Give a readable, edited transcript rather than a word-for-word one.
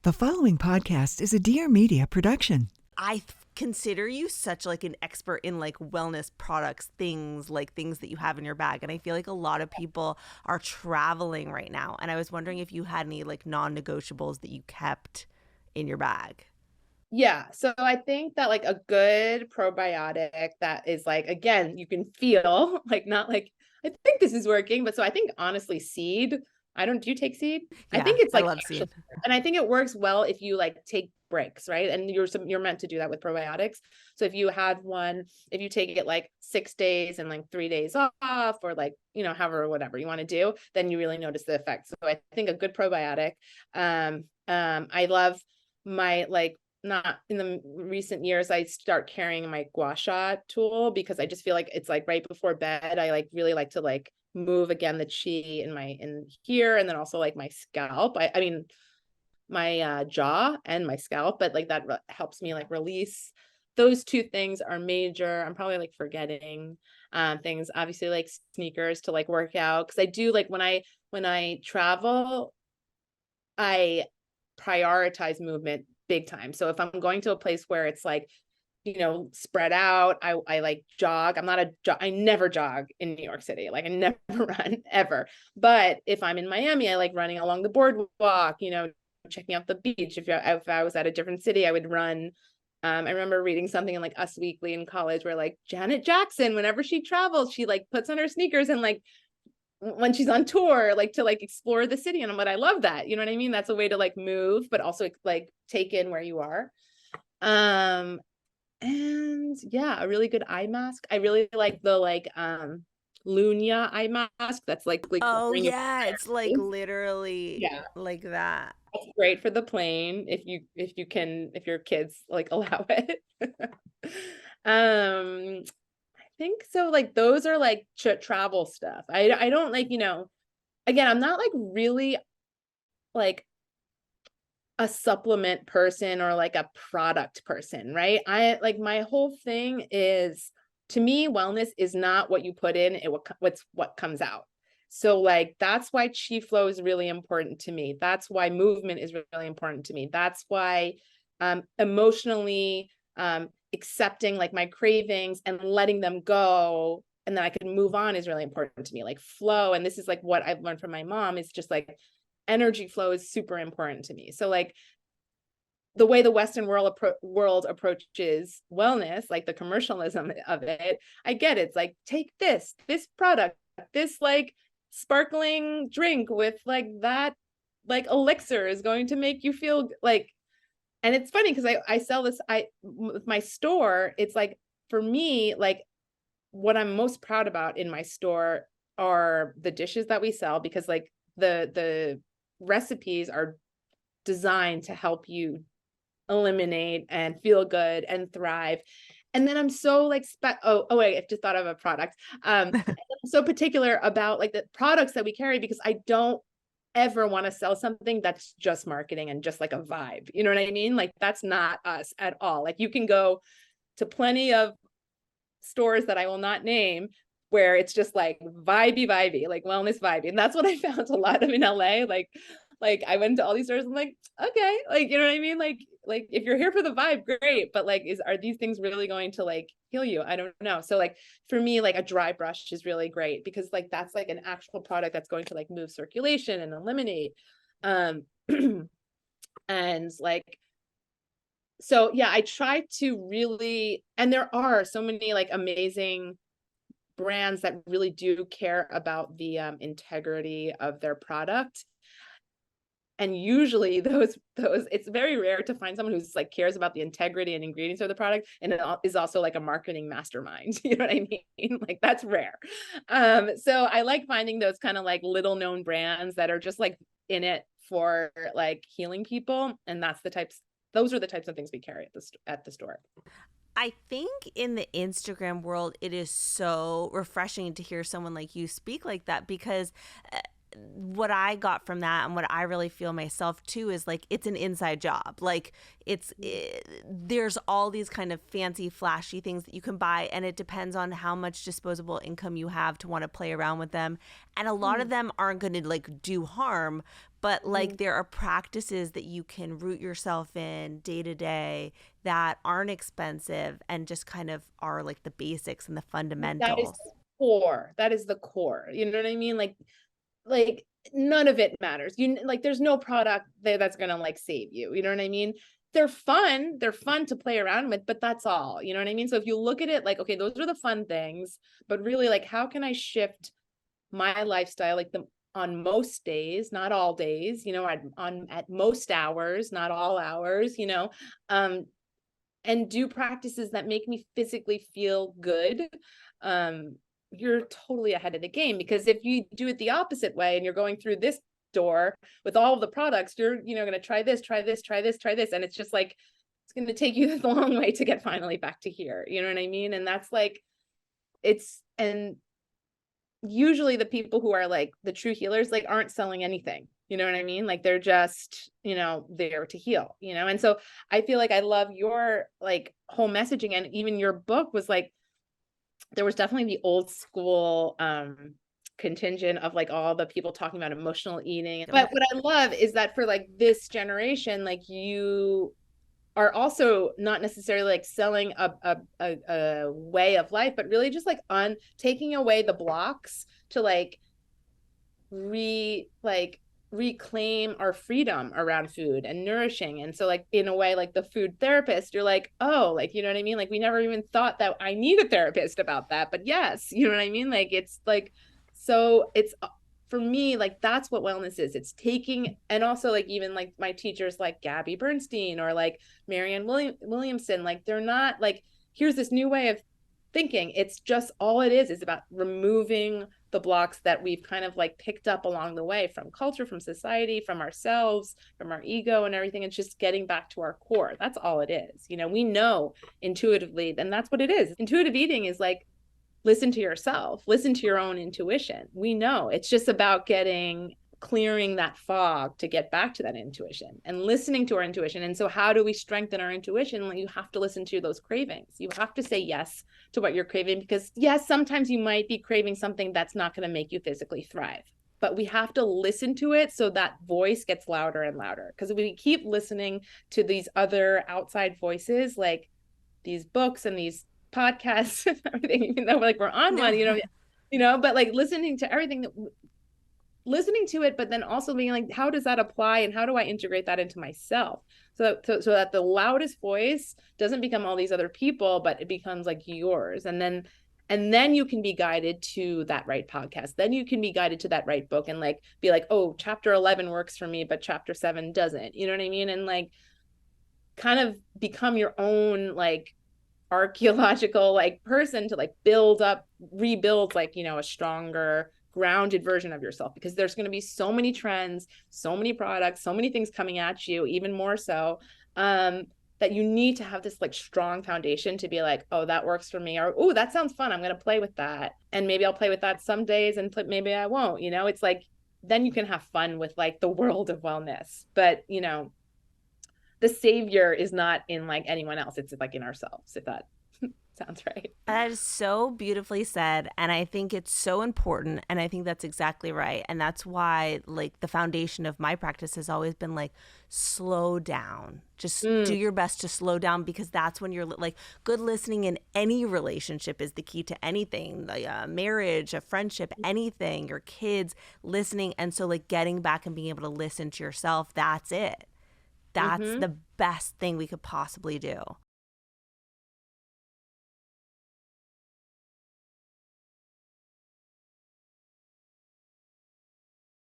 The following podcast is a Dear Media production. Consider you such like an expert in like wellness products, things that you have in your bag. And I feel like a lot of people are traveling right now. And I was wondering if you had any like non-negotiables that you kept in your bag. Yeah. So I think that like a good probiotic that is like, again, you can feel like, not like, I think this is working. But so I think honestly, seed, do you take seed? Yeah, I think it's like, I love seed. And I think it works well if you like take breaks, right? And you're meant to do that with probiotics. So if you if you take it like 6 days and like 3 days off, or like, however, whatever you want to do, then you really notice the effects. So I think a good probiotic. I love my like, not in the recent years, I start carrying my gua sha tool because I just feel like it's like right before bed. I like really like to like move again the chi in here, and then also like my scalp. I mean my jaw and my scalp, but like that helps me like release. Those two things are major. I'm probably like forgetting things, obviously like sneakers to like work out, because I do like when I travel, I prioritize movement big time. So if I'm going to a place where it's like, spread out, I like jog. I never jog in New York City. Like I never run ever. But if I'm in Miami, I like running along the boardwalk, checking out the beach. If I was at a different city, I would run. I remember reading something in like Us Weekly in college where like Janet Jackson, whenever she travels, she like puts on her sneakers and like when she's on tour, like to like explore the city. And I love that. You know what I mean? That's a way to like move, but also like take in where you are. And yeah, a really good eye mask. I really like the like Lunia eye mask. That's like Oh yeah, it's like literally like that. It's great for the plane if your kids like allow it. I think so. Like those are like travel stuff. I don't like, again, I'm not like really like a supplement person or like a product person, right? I like my whole thing is, to me, wellness is not what you put in, what's what comes out. So like that's why chi flow is really important to me. That's why movement is really important to me. That's why emotionally accepting like my cravings and letting them go, and then I can move on, is really important to me. Like flow, and this is like what I've learned from my mom, is just like energy flow is super important to me. So like the way the Western world approaches wellness, like the commercialism of it, I get it. It's like, take this product, this like sparkling drink with like that like elixir is going to make you feel like. And it's funny because I sell this, with my store, it's like, for me, like what I'm most proud about in my store are the dishes that we sell, because like the recipes are designed to help you eliminate and feel good and thrive. And then I'm so like wait, I've just thought of a product. I'm so particular about like the products that we carry, because I don't ever want to sell something that's just marketing and just like a vibe. You know what I mean? Like that's not us at all. Like you can go to plenty of stores that I will not name where it's just like vibey, like wellness vibey. And that's what I found a lot of in LA. Like I went to all these stores, I'm like, okay, like, you know what I mean? Like if you're here for the vibe, great. But like, are these things really going to like heal you? I don't know. So like for me, like a dry brush is really great, because like that's like an actual product that's going to like move circulation and eliminate. And like, so yeah, I try to really, and there are so many like amazing brands that really do care about the integrity of their product. And usually those it's very rare to find someone who's like cares about the integrity and ingredients of the product and it is also like a marketing mastermind. You know what I mean? Like that's rare. So I like finding those kind of like little known brands that are just like in it for like healing people, and those are the types of things we carry at the store. I think in the Instagram world, it is so refreshing to hear someone like you speak like that, because what I got from that and what I really feel myself too is like it's an inside job. Like there's all these kind of fancy flashy things that you can buy, and it depends on how much disposable income you have to want to play around with them, and a lot of them aren't going to like do harm, but like there are practices that you can root yourself in day to day that aren't expensive and just kind of are like the basics and the That is fundamentals. core. That is the core. You know what I mean? Like none of it matters. Like there's no product that's gonna like save you. You know what I mean? They're fun. They're fun to play around with, but that's all. You know what I mean? So if you look at it like, okay, those are the fun things, but really like how can I shift my lifestyle like on most days, not all days, you know, at most hours, not all hours, you know, and do practices that make me physically feel good. You're totally ahead of the game, because if you do it the opposite way and you're going through this door with all of the products, you're, you know, going to try this, and it's just like it's going to take you the long way to get finally back to here. You know what I mean? And that's like and usually the people who are like the true healers like aren't selling anything. You know what I mean? Like they're just, you know, there to heal, you know? And so I feel like I love your like whole messaging, and even your book was like, there was definitely the old school contingent of like all the people talking about emotional eating. But what I love is that for like this generation, like you are also not necessarily like selling a way of life, but really just like taking away the blocks to like reclaim our freedom around food and nourishing. And so like in a way, like the food therapist, you're like, oh, like, you know what I mean? Like we never even thought that I need a therapist about that, but yes, you know what I mean? Like it's like, so it's for me, like that's what wellness is. It's taking, and also like even like my teachers like Gabby Bernstein or like Marianne Williamson, like they're not like, here's this new way of thinking. It's just all it is about removing the blocks that we've kind of like picked up along the way from culture, from society, from ourselves, from our ego and everything. It's just getting back to our core. That's all it is. You know, we know intuitively, and that's what it is. Intuitive eating is like, listen to yourself, listen to your own intuition. We know it's just about clearing that fog to get back to that intuition and listening to our intuition. And so how do we strengthen our intuition? Well, you have to listen to those cravings. You have to say yes to what you're craving, because yes, sometimes you might be craving something that's not going to make you physically thrive, but we have to listen to it so that voice gets louder and louder. Because if we keep listening to these other outside voices, like these books and these podcasts and everything, even though like we're on one, you know, but like listening to everything, listening to it, but then also being like, how does that apply and how do I integrate that into myself? So that the loudest voice doesn't become all these other people, but it becomes like yours. And then you can be guided to that right podcast. Then you can be guided to that right book and like be like, oh, chapter 11 works for me, but chapter 7 doesn't. You know what I mean? And like kind of become your own like archaeological like person to like rebuild like, you know, a stronger grounded version of yourself, because there's going to be so many trends, so many products, so many things coming at you, even more so that you need to have this like strong foundation to be like, oh, that works for me, or oh, that sounds fun, I'm going to play with that, and maybe I'll play with that some days and maybe I won't, you know. It's like then you can have fun with like the world of wellness, but you know, the savior is not in like anyone else, it's like in ourselves, if that sounds right. That is so beautifully said. And I think it's so important. And I think that's exactly right. And that's why like the foundation of my practice has always been like, slow down. Just do your best to slow down, because that's when you're like, good listening in any relationship is the key to anything, like a marriage, a friendship, anything, your kids, listening. And so like getting back and being able to listen to yourself, that's it. That's the best thing we could possibly do.